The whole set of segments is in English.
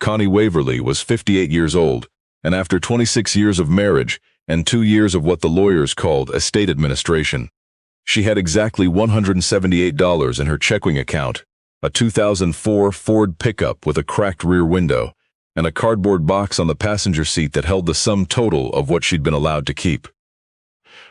Connie Waverly was 58 years old, and after 26 years of marriage and 2 years of what the lawyers called estate administration, she had exactly $178 in her checking account, a 2004 Ford pickup with a cracked rear window, and a cardboard box on the passenger seat that held the sum total of what she'd been allowed to keep.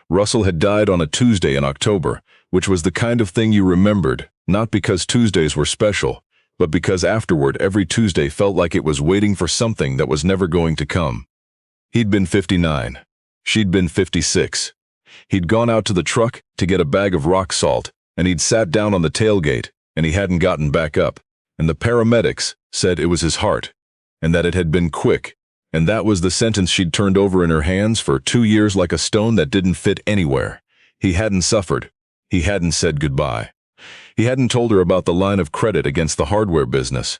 Russell had died on a Tuesday in October, which was the kind of thing you remembered, not because Tuesdays were special, but because afterward every Tuesday felt like it was waiting for something that was never going to come. He'd been 59. She'd been 56. He'd gone out to the truck to get a bag of rock salt, and he'd sat down on the tailgate, and he hadn't gotten back up, and the paramedics said it was his heart, and that it had been quick, and that was the sentence she'd turned over in her hands for 2 years like a stone that didn't fit anywhere. He hadn't suffered. He hadn't said goodbye. He hadn't told her about the line of credit against the hardware business,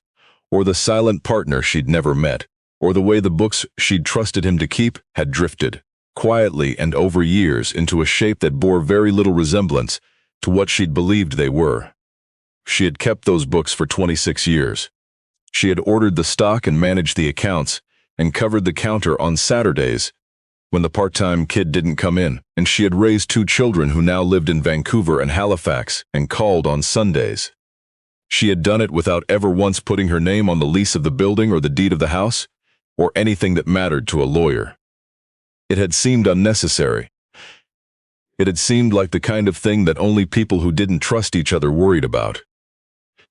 or the silent partner she'd never met, or the way the books she'd trusted him to keep had drifted, quietly and over years, into a shape that bore very little resemblance to what she'd believed they were. She had kept those books for 26 years. She had ordered the stock and managed the accounts, and covered the counter on Saturdays when the part-time kid didn't come in, and she had raised 2 children who now lived in Vancouver and Halifax and called on Sundays. She had done it without ever once putting her name on the lease of the building or the deed of the house, or anything that mattered to a lawyer. It had seemed unnecessary. It had seemed like the kind of thing that only people who didn't trust each other worried about.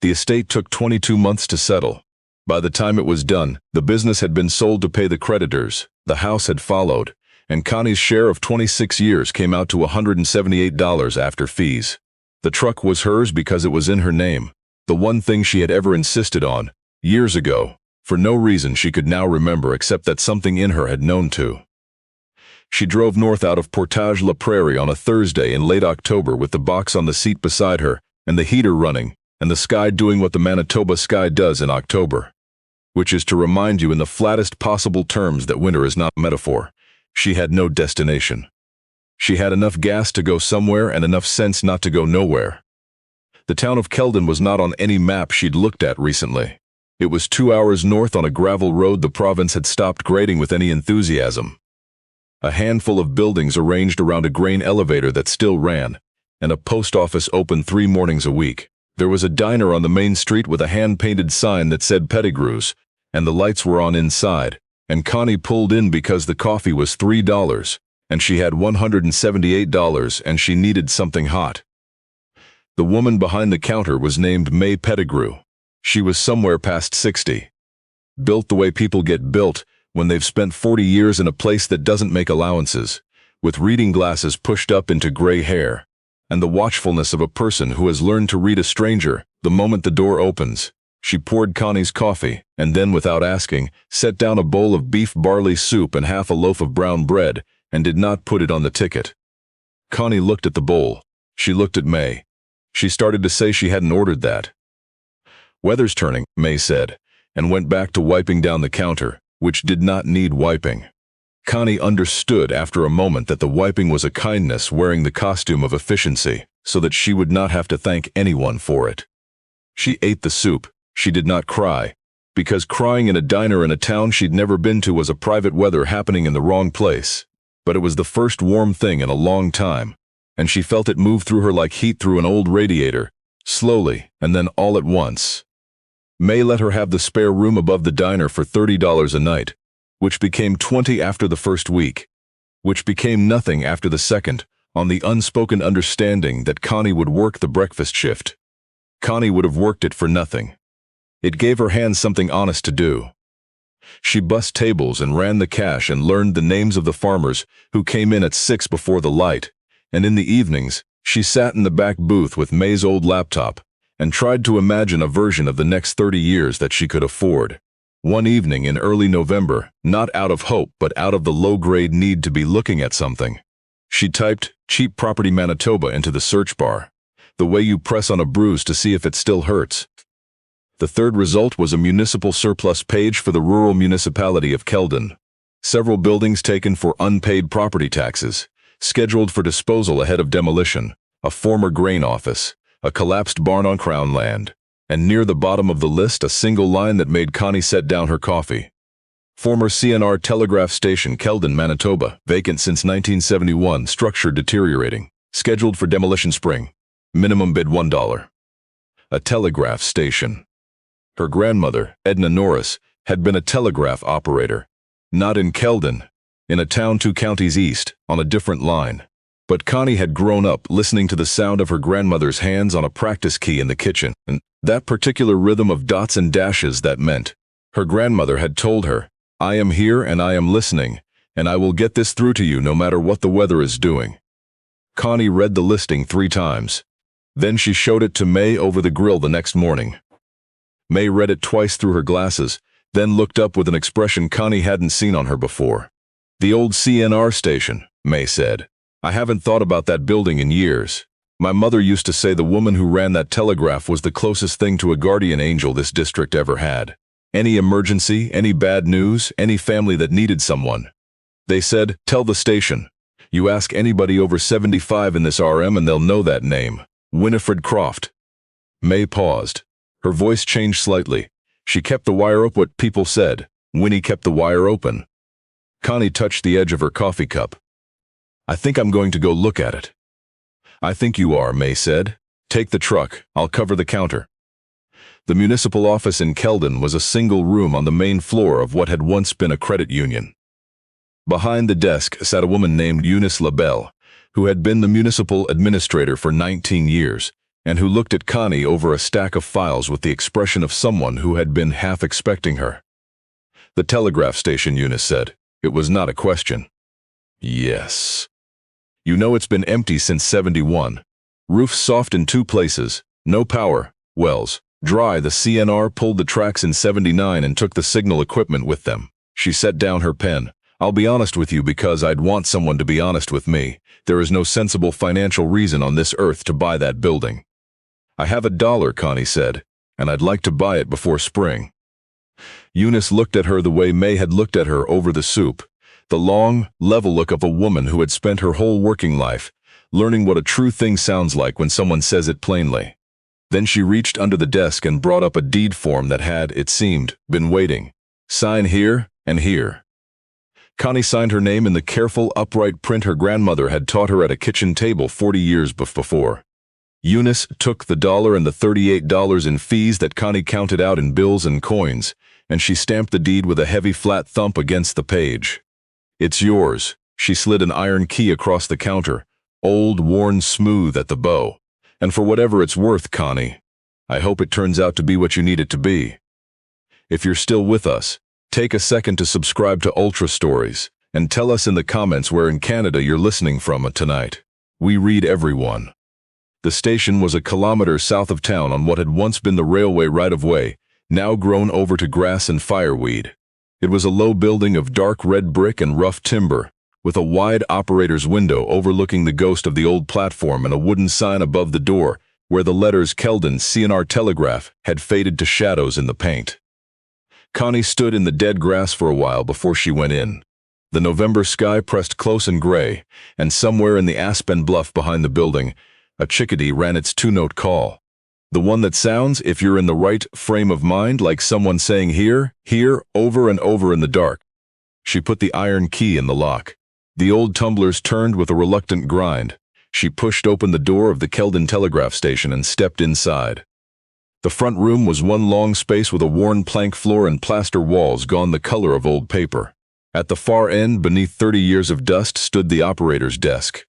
The estate took 22 months to settle. By the time it was done, the business had been sold to pay the creditors, the house had followed, and Connie's share of 26 years came out to $178 after fees. The truck was hers because it was in her name, the one thing she had ever insisted on, years ago, for no reason she could now remember except that something in her had known to. She drove north out of Portage la Prairie on a Thursday in late October with the box on the seat beside her and the heater running, and the sky doing what the Manitoba sky does in October, which is to remind you in the flattest possible terms that winter is not a metaphor. She had no destination. She had enough gas to go somewhere and enough sense not to go nowhere. The town of Kelden was not on any map she'd looked at recently. It was 2 hours north on a gravel road the province had stopped grading with any enthusiasm. A handful of buildings arranged around a grain elevator that still ran, and a post office open 3 mornings a week. There was a diner on the main street with a hand-painted sign that said Pettigrew's, and the lights were on inside, and Connie pulled in because the coffee was $3, and she had $178 and she needed something hot. The woman behind the counter was named May Pettigrew. She was somewhere past 60. Built the way people get built when they've spent 40 years in a place that doesn't make allowances, with reading glasses pushed up into gray hair, and the watchfulness of a person who has learned to read a stranger the moment the door opens. She poured Connie's coffee, and then, without asking, set down a bowl of beef barley soup and half a loaf of brown bread, and did not put it on the ticket. Connie looked at the bowl. She looked at May. She started to say she hadn't ordered that. "Weather's turning," May said, and went back to wiping down the counter, which did not need wiping. Connie understood after a moment that the wiping was a kindness wearing the costume of efficiency, so that she would not have to thank anyone for it. She ate the soup. She did not cry, because crying in a diner in a town she'd never been to was a private weather happening in the wrong place. But it was the first warm thing in a long time, and she felt it move through her like heat through an old radiator, slowly and then all at once. May let her have the spare room above the diner for $30 a night, which became $20 after the first week, which became nothing after the second, on the unspoken understanding that Connie would work the breakfast shift. Connie would have worked it for nothing. It gave her hands something honest to do. She bussed tables and ran the cash and learned the names of the farmers who came in at 6 before the light, and in the evenings, she sat in the back booth with May's old laptop and tried to imagine a version of the next 30 years that she could afford. One evening in early November, not out of hope but out of the low-grade need to be looking at something, she typed "cheap property Manitoba" into the search bar, the way you press on a bruise to see if it still hurts. The third result was a municipal surplus page for the rural municipality of Kelden. Several buildings taken for unpaid property taxes, scheduled for disposal ahead of demolition, a former grain office, a collapsed barn on Crown land, and near the bottom of the list a single line that made Connie set down her coffee. Former CNR Telegraph Station, Kelden, Manitoba, vacant since 1971, structure deteriorating, scheduled for demolition spring. Minimum bid $1. A telegraph station. Her grandmother, Edna Norris, had been a telegraph operator. Not in Kelden, in a town 2 counties east, on a different line. But Connie had grown up listening to the sound of her grandmother's hands on a practice key in the kitchen, and that particular rhythm of dots and dashes that meant. Her grandmother had told her, "I am here and I am listening, and I will get this through to you no matter what the weather is doing." Connie read the listing 3 times. Then she showed it to May over the grill the next morning. May read it twice through her glasses, then looked up with an expression Connie hadn't seen on her before. "The old CNR station," May said. "I haven't thought about that building in years. My mother used to say the woman who ran that telegraph was the closest thing to a guardian angel this district ever had. Any emergency, any bad news, any family that needed someone. They said, 'Tell the station.' You ask anybody over 75 in this RM and they'll know that name. Winifred Croft." May paused. Her voice changed slightly. She kept the wire up. What people said. Winnie kept the wire open. Connie touched the edge of her coffee cup. "I think I'm going to go look at it." "I think you are," May said. "Take the truck. I'll cover the counter." The municipal office in Kelden was a single room on the main floor of what had once been a credit union. Behind the desk sat a woman named Eunice LaBelle, who had been the municipal administrator for 19 years, and who looked at Connie over a stack of files with the expression of someone who had been half expecting her. "The telegraph station," Eunice said. It was not a question. "Yes. You know it's been empty since '71. Roof soft in 2 places, no power, wells, dry. The CNR pulled the tracks in '79 and took the signal equipment with them." She set down her pen. "I'll be honest with you because I'd want someone to be honest with me. There is no sensible financial reason on this earth to buy that building." "I have $1," Connie said, "and I'd like to buy it before spring." Eunice looked at her the way May had looked at her over the soup, the long, level look of a woman who had spent her whole working life learning what a true thing sounds like when someone says it plainly. Then she reached under the desk and brought up a deed form that had, it seemed, been waiting. "Sign here and here." Connie signed her name in the careful, upright print her grandmother had taught her at a kitchen table 40 years before. Eunice took the $1 and the $38 in fees that Connie counted out in bills and coins, and she stamped the deed with a heavy flat thump against the page. "It's yours." She slid an iron key across the counter, old, worn smooth at the bow. "And for whatever it's worth, Connie, I hope it turns out to be what you need it to be. If you're still with us, take a second to subscribe to Ultra Stories, and tell us in the comments where in Canada you're listening from tonight. We read everyone. The station was a kilometer south of town on what had once been the railway right-of-way, now grown over to grass and fireweed. It was a low building of dark red brick and rough timber, with a wide operator's window overlooking the ghost of the old platform and a wooden sign above the door where the letters Kelden CNR Telegraph had faded to shadows in the paint. Connie stood in the dead grass for a while before she went in. The November sky pressed close and gray, and somewhere in the aspen bluff behind the building, a chickadee ran its 2-note call. The one that sounds, if you're in the right frame of mind, like someone saying here, here, over and over in the dark. She put the iron key in the lock. The old tumblers turned with a reluctant grind. She pushed open the door of the Kelden Telegraph Station and stepped inside. The front room was one long space with a worn plank floor and plaster walls gone the color of old paper. At the far end, beneath 30 years of dust, stood the operator's desk.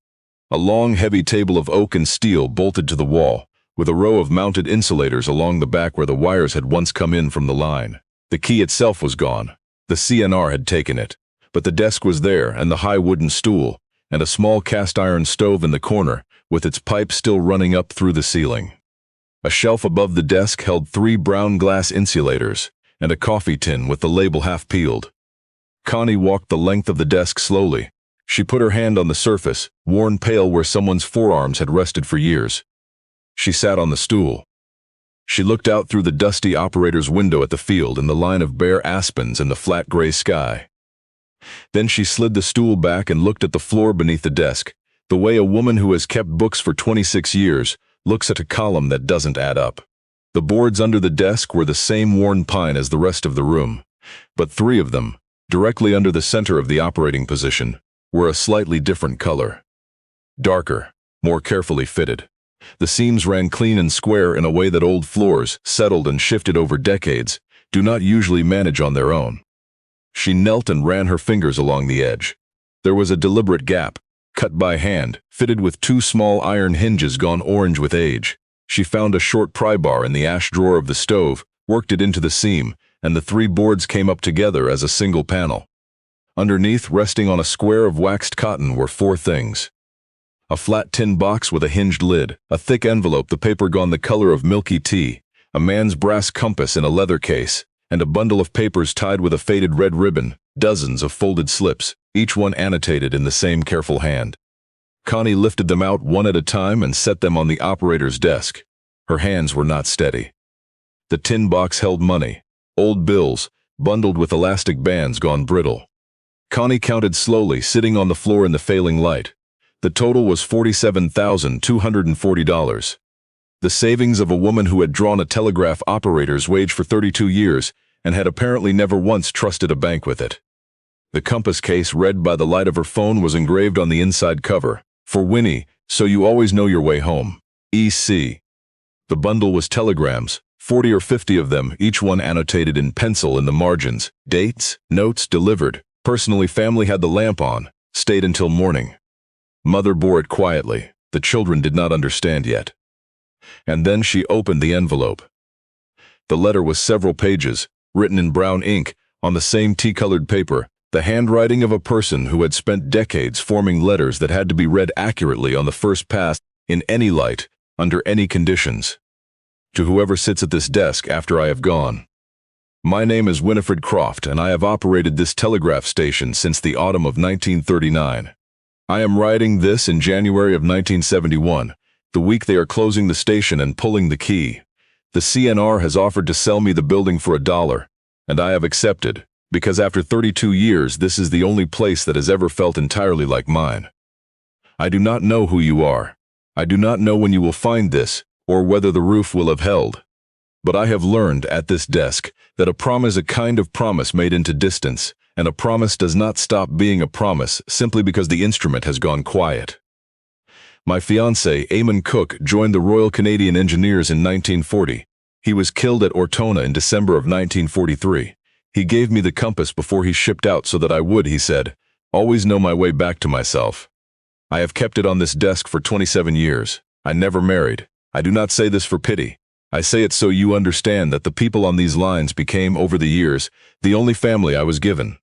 A long, heavy table of oak and steel bolted to the wall, with a row of mounted insulators along the back where the wires had once come in from the line. The key itself was gone. The CNR had taken it. But the desk was there, and the high wooden stool, and a small cast-iron stove in the corner, with its pipe still running up through the ceiling. A shelf above the desk held 3 brown glass insulators, and a coffee tin with the label half peeled. Connie walked the length of the desk slowly. She put her hand on the surface, worn pale where someone's forearms had rested for years. She sat on the stool. She looked out through the dusty operator's window at the field and the line of bare aspens and the flat gray sky. Then she slid the stool back and looked at the floor beneath the desk, the way a woman who has kept books for 26 years looks at a column that doesn't add up. The boards under the desk were the same worn pine as the rest of the room, but three of them, directly under the center of the operating position, were a slightly different color. Darker, more carefully fitted. The seams ran clean and square in a way that old floors, settled and shifted over decades, do not usually manage on their own. She knelt and ran her fingers along the edge. There was a deliberate gap, cut by hand, fitted with two small iron hinges gone orange with age. She found a short pry bar in the ash drawer of the stove, worked it into the seam, and the three boards came up together as a single panel. Underneath, resting on a square of waxed cotton, were four things. A flat tin box with a hinged lid, a thick envelope, the paper gone the color of milky tea, a man's brass compass in a leather case, and a bundle of papers tied with a faded red ribbon, dozens of folded slips, each one annotated in the same careful hand. Connie lifted them out one at a time and set them on the operator's desk. Her hands were not steady. The tin box held money, old bills, bundled with elastic bands gone brittle. Connie counted slowly, sitting on the floor in the failing light. The total was $47,240. The savings of a woman who had drawn a telegraph operator's wage for 32 years and had apparently never once trusted a bank with it. The compass case, read by the light of her phone, was engraved on the inside cover. For Winnie, so you always know your way home. E.C. The bundle was telegrams, 40 or 50 of them, each one annotated in pencil in the margins. Dates, notes, delivered. Personally, family had the lamp on, stayed until morning. Mother bore it quietly. The children did not understand yet. And then she opened the envelope. The letter was several pages, written in brown ink, on the same tea-colored paper, the handwriting of a person who had spent decades forming letters that had to be read accurately on the first pass, in any light, under any conditions. To whoever sits at this desk after I have gone. My name is Winifred Croft, and I have operated this telegraph station since the autumn of 1939. I am writing this in January of 1971, the week they are closing the station and pulling the key. The CNR has offered to sell me the building for $1, and I have accepted, because after 32 years this is the only place that has ever felt entirely like mine. I do not know who you are. I do not know when you will find this, or whether the roof will have held. But I have learned at this desk that a promise is a kind of promise made into distance, and a promise does not stop being a promise simply because the instrument has gone quiet. My fiancé, Eamon Cook, joined the Royal Canadian Engineers in 1940. He was killed at Ortona in December of 1943. He gave me the compass before he shipped out so that I would, he said, always know my way back to myself. I have kept it on this desk for 27 years. I never married. I do not say this for pity. I say it so you understand that the people on these lines became, over the years, the only family I was given.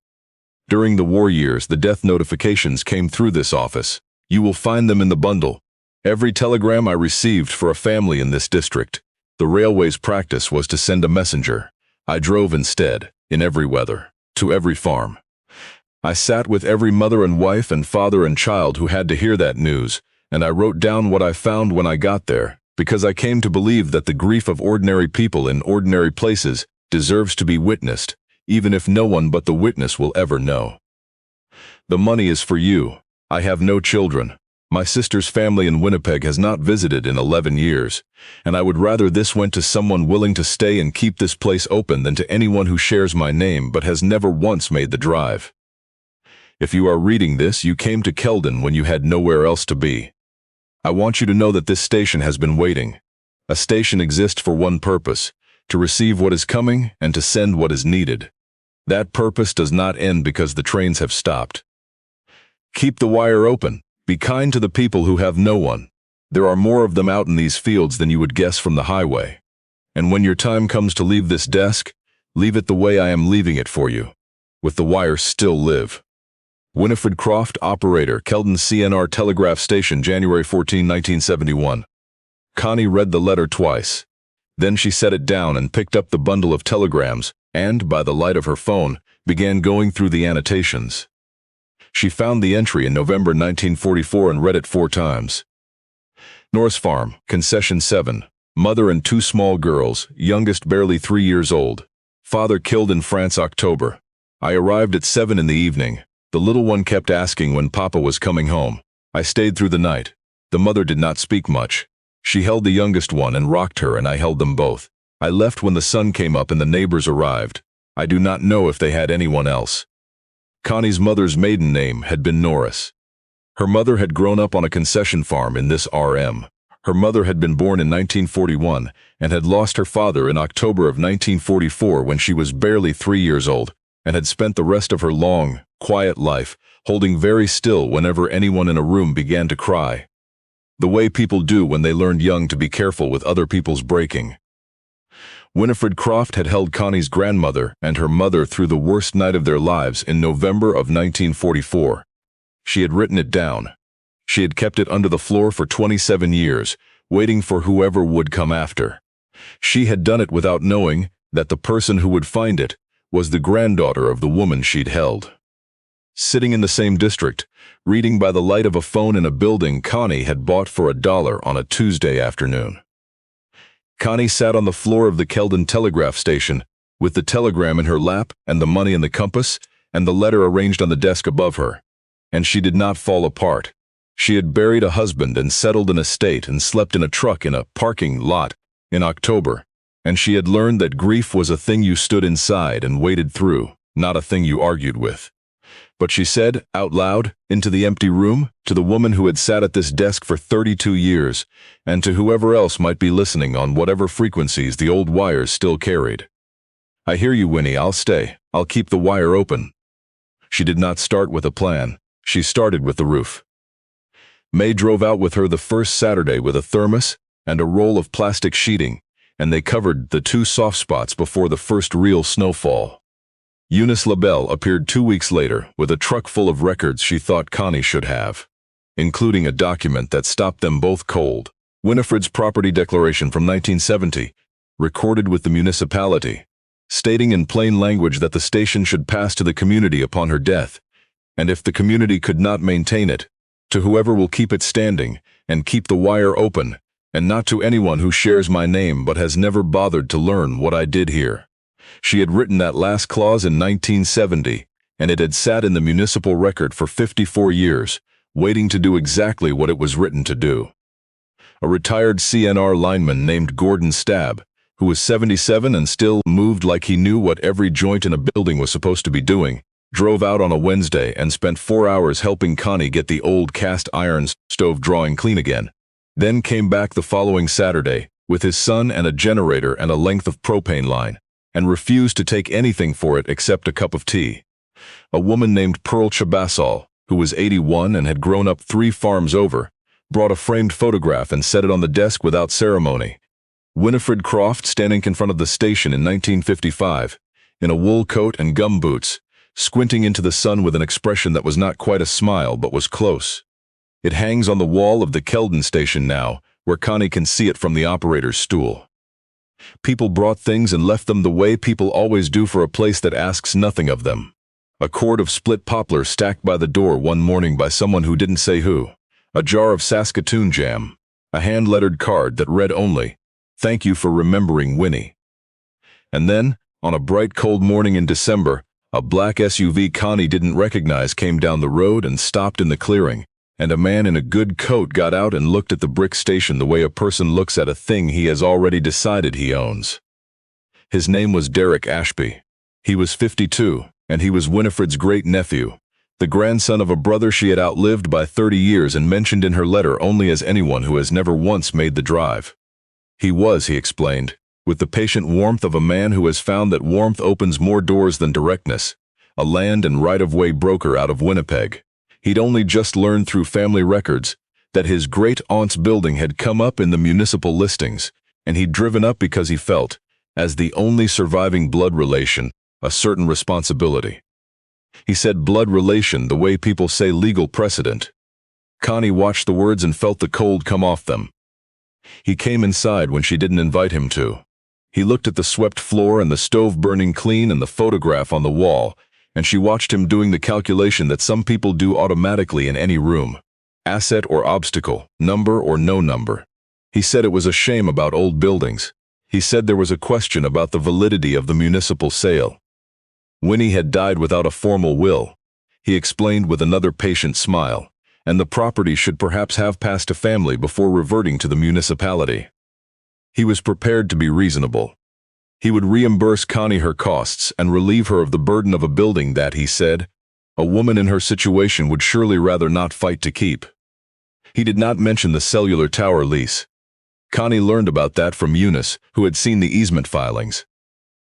During the war years, the death notifications came through this office. You will find them in the bundle. Every telegram I received for a family in this district. The railway's practice was to send a messenger. I drove instead, in every weather, to every farm. I sat with every mother and wife and father and child who had to hear that news, and I wrote down what I found when I got there, because I came to believe that the grief of ordinary people in ordinary places deserves to be witnessed, even if no one but the witness will ever know. The money is for you. I have no children. My sister's family in Winnipeg has not visited in 11 years, and I would rather this went to someone willing to stay and keep this place open than to anyone who shares my name but has never once made the drive. If you are reading this, you came to Kelden when you had nowhere else to be. I want you to know that this station has been waiting. A station exists for one purpose, to receive what is coming and to send what is needed. That purpose does not end because the trains have stopped. Keep the wire open. Be kind to the people who have no one. There are more of them out in these fields than you would guess from the highway. And when your time comes to leave this desk, leave it the way I am leaving it for you, with the wire still live. Winifred Croft, operator, Kelden CNR Telegraph Station, January 14, 1971. Connie read the letter twice. Then she set it down and picked up the bundle of telegrams and, by the light of her phone, began going through the annotations. She found the entry in November 1944 and read it 4 times. Norris Farm, Concession 7. Mother and 2 small girls, youngest barely 3 years old. Father killed in France, October. I arrived at 7 in the evening. The little one kept asking when Papa was coming home. I stayed through the night. The mother did not speak much. She held the youngest one and rocked her, and I held them both. I left when the sun came up and the neighbors arrived. I do not know if they had anyone else. Connie's mother's maiden name had been Norris. Her mother had grown up on a concession farm in this RM. Her mother had been born in 1941 and had lost her father in October of 1944 when she was barely 3 years old, and had spent the rest of her long, quiet life holding very still whenever anyone in a room began to cry. The way people do when they learned young to be careful with other people's breaking. Winifred Croft had held Connie's grandmother and her mother through the worst night of their lives in November of 1944. She had written it down. She had kept it under the floor for 27 years, waiting for whoever would come after. She had done it without knowing that the person who would find it was the granddaughter of the woman she'd held. Sitting in the same district, reading by the light of a phone in a building Connie had bought for $1 on a Tuesday afternoon. Connie sat on the floor of the Kelden Telegraph Station, with the telegram in her lap and the money in the compass, and the letter arranged on the desk above her. And she did not fall apart. She had buried a husband and settled an estate and slept in a truck in a parking lot in October, and she had learned that grief was a thing you stood inside and waded through, not a thing you argued with. But she said, out loud, into the empty room, to the woman who had sat at this desk for 32 years, and to whoever else might be listening on whatever frequencies the old wires still carried. I hear you, Winnie, I'll stay. I'll keep the wire open. She did not start with a plan. She started with the roof. May drove out with her the first Saturday with a thermos and a roll of plastic sheeting, and they covered the 2 soft spots before the first real snowfall. Eunice LaBelle appeared 2 weeks later with a truck full of records she thought Connie should have, including a document that stopped them both cold. Winifred's property declaration from 1970, recorded with the municipality, stating in plain language that the station should pass to the community upon her death, and if the community could not maintain it, to whoever will keep it standing and keep the wire open, and not to anyone who shares my name but has never bothered to learn what I did here. She had written that last clause in 1970, and it had sat in the municipal record for 54 years, waiting to do exactly what it was written to do. A retired CNR lineman named Gordon Stabb, who was 77 and still moved like he knew what every joint in a building was supposed to be doing, drove out on a Wednesday and spent 4 hours helping Connie get the old cast iron stove drawing clean again. Then came back the following Saturday, with his son and a generator and a length of propane line, and refused to take anything for it except a cup of tea. A woman named Pearl Chabasal, who was 81 and had grown up 3 farms over, brought a framed photograph and set it on the desk without ceremony. Winifred Croft standing in front of the station in 1955, in a wool coat and gum boots, squinting into the sun with an expression that was not quite a smile but was close. It hangs on the wall of the Kelden station now, where Connie can see it from the operator's stool. People brought things and left them the way people always do for a place that asks nothing of them. A cord of split poplar stacked by the door one morning by someone who didn't say who. A jar of Saskatoon jam. A hand-lettered card that read only, "Thank you for remembering Winnie." And then, on a bright cold morning in December, a black SUV Connie didn't recognize came down the road and stopped in the clearing, and a man in a good coat got out and looked at the brick station the way a person looks at a thing he has already decided he owns. His name was Derek Ashby. He was 52, and he was Winifred's great-nephew, the grandson of a brother she had outlived by 30 years and mentioned in her letter only as anyone who has never once made the drive. He was, he explained, with the patient warmth of a man who has found that warmth opens more doors than directness, a land and right-of-way broker out of Winnipeg. He'd only just learned through family records that his great-aunt's building had come up in the municipal listings, and he'd driven up because he felt, as the only surviving blood relation, a certain responsibility. He said blood relation the way people say legal precedent. Connie watched the words and felt the cold come off them. He came inside when she didn't invite him to. He looked at the swept floor and the stove burning clean and the photograph on the wall, and she watched him doing the calculation that some people do automatically in any room. Asset or obstacle, number or no number. He said it was a shame about old buildings. He said there was a question about the validity of the municipal sale. Winnie had died without a formal will, he explained with another patient smile, and the property should perhaps have passed to family before reverting to the municipality. He was prepared to be reasonable. He would reimburse Connie her costs and relieve her of the burden of a building that, he said, a woman in her situation would surely rather not fight to keep. He did not mention the cellular tower lease. Connie learned about that from Eunice, who had seen the easement filings.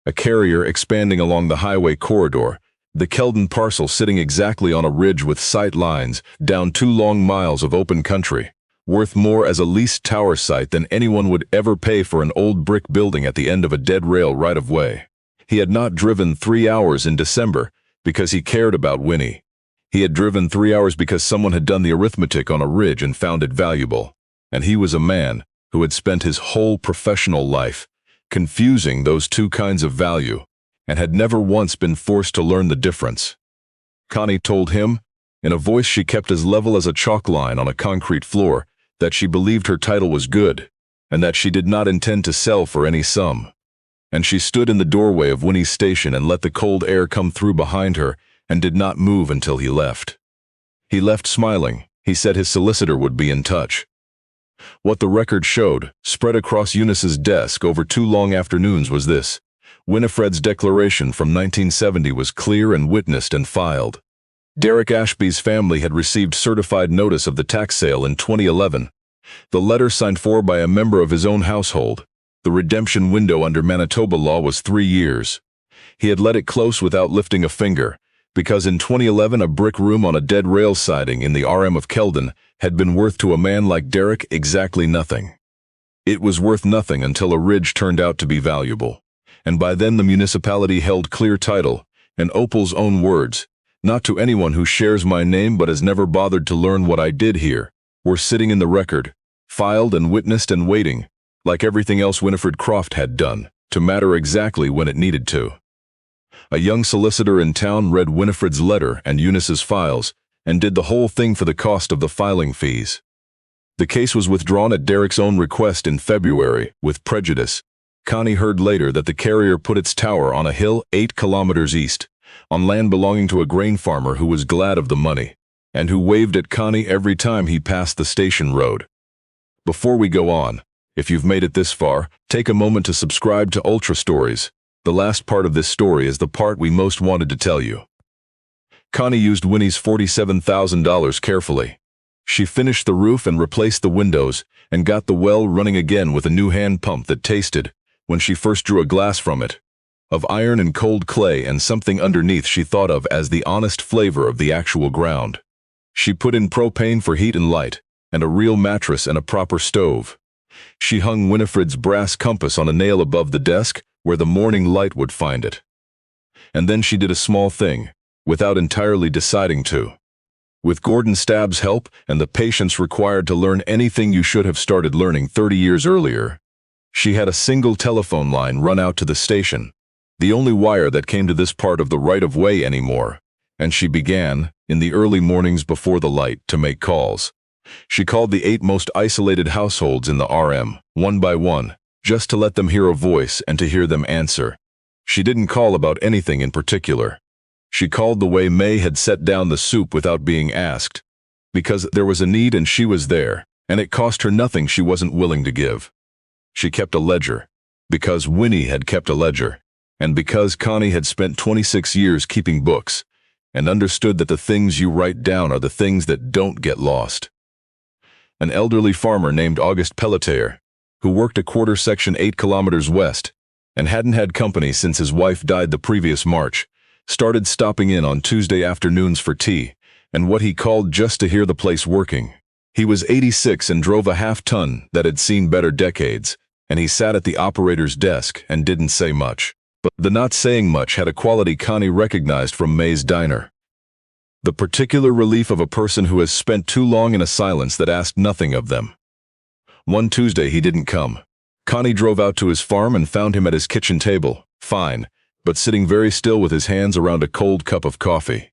A carrier expanding along the highway corridor, the Kelden parcel sitting exactly on a ridge with sight lines down 2 long miles of open country, worth more as a leased tower site than anyone would ever pay for an old brick building at the end of a dead rail right-of-way. He had not driven 3 hours in December because he cared about Winnie. He had driven 3 hours because someone had done the arithmetic on a ridge and found it valuable. And he was a man who had spent his whole professional life confusing those two kinds of value and had never once been forced to learn the difference. Connie told him, in a voice she kept as level as a chalk line on a concrete floor, that she believed her title was good and that she did not intend to sell for any sum. And she stood in the doorway of Winnie's station and let the cold air come through behind her and did not move until he left. He left smiling. He said his solicitor would be in touch. What the record showed, spread across Eunice's desk over 2 long afternoons, was this. Winifred's declaration from 1970 was clear and witnessed and filed. Derek Ashby's family had received certified notice of the tax sale in 2011. The letter signed for by a member of his own household. The redemption window under Manitoba law was 3 years. He had let it close without lifting a finger, because in 2011 a brick room on a dead rail siding in the RM of Kelden had been worth to a man like Derek exactly nothing. It was worth nothing until a ridge turned out to be valuable. And by then the municipality held clear title, and Opal's own words, "Not to anyone who shares my name but has never bothered to learn what I did here," were sitting in the record, filed and witnessed and waiting, like everything else Winifred Croft had done, to matter exactly when it needed to. A young solicitor in town read Winifred's letter and Eunice's files, and did the whole thing for the cost of the filing fees. The case was withdrawn at Derek's own request in February, with prejudice. Connie heard later that the carrier put its tower on a hill 8 kilometers east, on land belonging to a grain farmer who was glad of the money, and who waved at Connie every time he passed the station road. Before we go on, if you've made it this far, take a moment to subscribe to Ultra Stories. The last part of this story is the part we most wanted to tell you. Connie used Winnie's $47,000 carefully. She finished the roof and replaced the windows, and got the well running again with a new hand pump that tasted, when she first drew a glass from it, of iron and cold clay and something underneath she thought of as the honest flavor of the actual ground. She put in propane for heat and light, and a real mattress and a proper stove. She hung Winifred's brass compass on a nail above the desk where the morning light would find it. And then she did a small thing, without entirely deciding to. With Gordon Stabb's help and the patience required to learn anything you should have started learning 30 years earlier, she had a single telephone line run out to the station, the only wire that came to this part of the right-of-way anymore, and she began, in the early mornings before the light, to make calls. She called the 8 most isolated households in the RM, one by one, just to let them hear a voice and to hear them answer. She didn't call about anything in particular. She called the way May had set down the soup without being asked, because there was a need and she was there, and it cost her nothing she wasn't willing to give. She kept a ledger, because Winnie had kept a ledger, and because Connie had spent 26 years keeping books, and understood that the things you write down are the things that don't get lost. An elderly farmer named August Pelletier, who worked a quarter section 8 kilometers west, and hadn't had company since his wife died the previous March, started stopping in on Tuesday afternoons for tea, and what he called just to hear the place working. He was 86 and drove a half-ton that had seen better decades, and he sat at the operator's desk and didn't say much. But the not saying much had a quality Connie recognized from May's diner. The particular relief of a person who has spent too long in a silence that asked nothing of them. One Tuesday he didn't come. Connie drove out to his farm and found him at his kitchen table, fine, but sitting very still with his hands around a cold cup of coffee.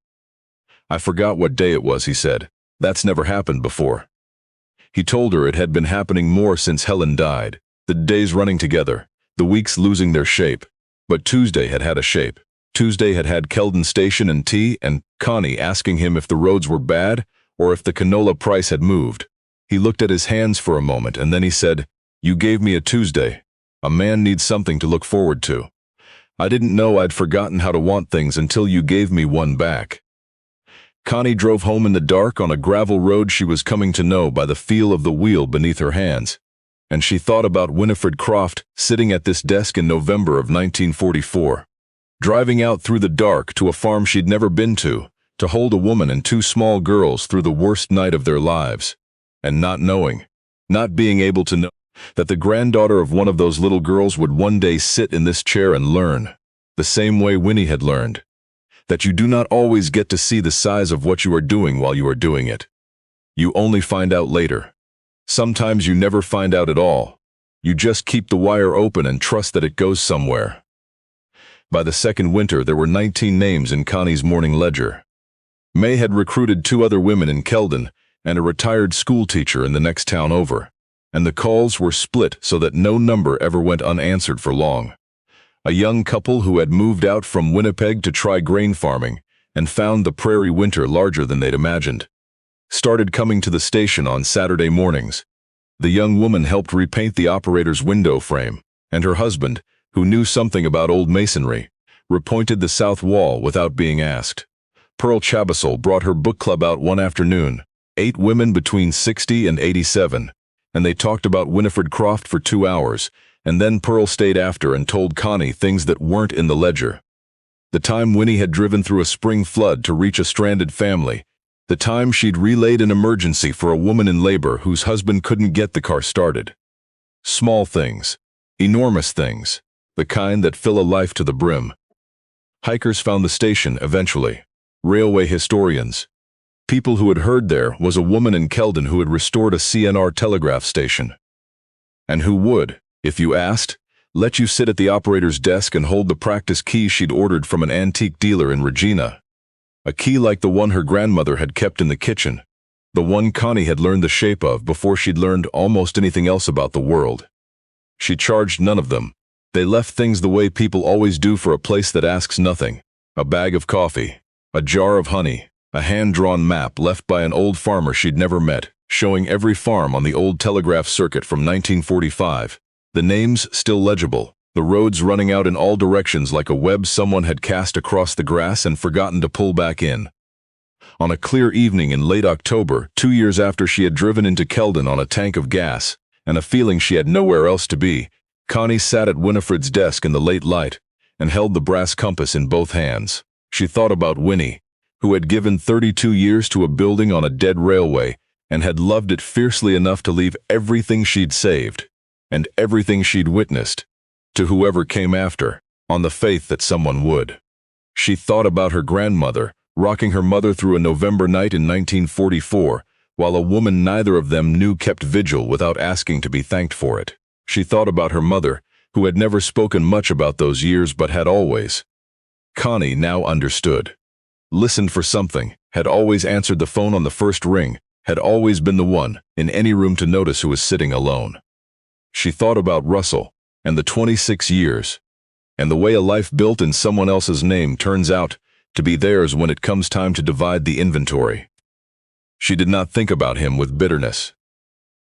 "I forgot what day it was," he said. "That's never happened before." He told her it had been happening more since Helen died, the days running together, the weeks losing their shape. But Tuesday had had a shape. Tuesday had had Kelden Station and tea, and Connie asking him if the roads were bad or if the canola price had moved. He looked at his hands for a moment and then he said, "You gave me a Tuesday. A man needs something to look forward to." I didn't know I'd forgotten how to want things until you gave me one back." Connie drove home in the dark on a gravel road she was coming to know by the feel of the wheel beneath her hands, and she thought about Winifred Croft sitting at this desk in November of 1944, driving out through the dark to a farm she'd never been to hold a woman and two small girls through the worst night of their lives, and not being able to know that the granddaughter of one of those little girls would one day sit in this chair and learn, the same way Winnie had learned, that you do not always get to see the size of what you are doing while you are doing it. You only find out later. Sometimes you never find out at all. You just keep the wire open and trust that it goes somewhere. By the second winter, there were 19 names in Connie's morning ledger. May had recruited 2 other women in Kelden and a retired school teacher in the next town over, and the calls were split so that no number ever went unanswered for long. A young couple who had moved out from Winnipeg to try grain farming and found the prairie winter larger than they'd imagined started coming to the station on Saturday mornings. The young woman helped repaint the operator's window frame, and her husband, who knew something about old masonry, repointed the south wall without being asked. Pearl Chabasel brought her book club out one afternoon, 8 women between 60 and 87, and they talked about Winifred Croft for 2 hours, and then Pearl stayed after and told Connie things that weren't in the ledger. The time Winnie had driven through a spring flood to reach a stranded family, the time she'd relayed an emergency for a woman in labor whose husband couldn't get the car started. Small things, enormous things, the kind that fill a life to the brim. Hikers found the station eventually. Railway historians. People who had heard there was a woman in Kelden who had restored a CNR telegraph station, and who would, if you asked, let you sit at the operator's desk and hold the practice key she'd ordered from an antique dealer in Regina. A key like the one her grandmother had kept in the kitchen, the one Connie had learned the shape of before she'd learned almost anything else about the world. She charged none of them. They left things the way people always do for a place that asks nothing: a bag of coffee, a jar of honey, a hand-drawn map left by an old farmer she'd never met, showing every farm on the old telegraph circuit from 1945, the names still legible, the roads running out in all directions like a web someone had cast across the grass and forgotten to pull back in. On a clear evening in late October, 2 years after she had driven into Kelden on a tank of gas, and a feeling she had nowhere else to be, Connie sat at Winifred's desk in the late light and held the brass compass in both hands. She thought about Winnie, who had given 32 years to a building on a dead railway and had loved it fiercely enough to leave everything she'd saved and everything she'd witnessed to whoever came after, on the faith that someone would. She thought about her grandmother, rocking her mother through a November night in 1944, while a woman neither of them knew kept vigil without asking to be thanked for it. She thought about her mother, who had never spoken much about those years but had always. Connie now understood. Listened for something, had always answered the phone on the first ring, had always been the one, in any room, to notice who was sitting alone. She thought about Russell, and the 26 years, and the way a life built in someone else's name turns out to be theirs when it comes time to divide the inventory. She did not think about him with bitterness.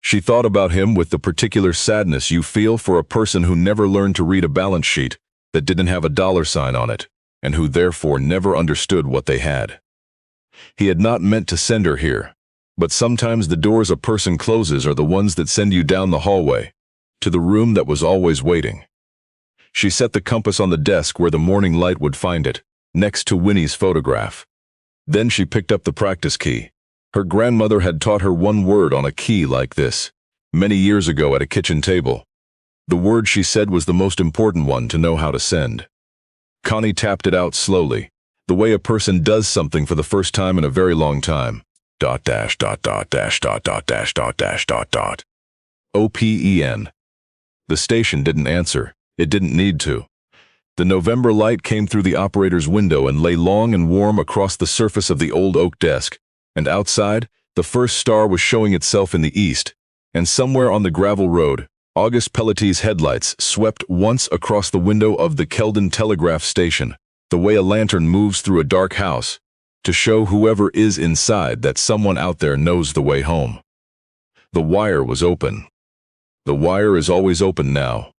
She thought about him with the particular sadness you feel for a person who never learned to read a balance sheet that didn't have a dollar sign on it, and who therefore never understood what they had. He had not meant to send her here, but sometimes the doors a person closes are the ones that send you down the hallway, to the room that was always waiting. She set the compass on the desk where the morning light would find it, next to Winnie's photograph. Then she picked up the practice key. Her grandmother had taught her one word on a key like this, many years ago at a kitchen table. The word she said was the most important one to know how to send. Connie tapped it out slowly, the way a person does something for the first time in a very long time. Dot dash dot dot dash dot dot dash dot dash dot dot. OPEN. The station didn't answer. It didn't need to. The November light came through the operator's window and lay long and warm across the surface of the old oak desk, and outside, the first star was showing itself in the east, and somewhere on the gravel road, August Pelletier's headlights swept once across the window of the Kelden Telegraph Station, the way a lantern moves through a dark house, to show whoever is inside that someone out there knows the way home. The wire was open. The wire is always open now.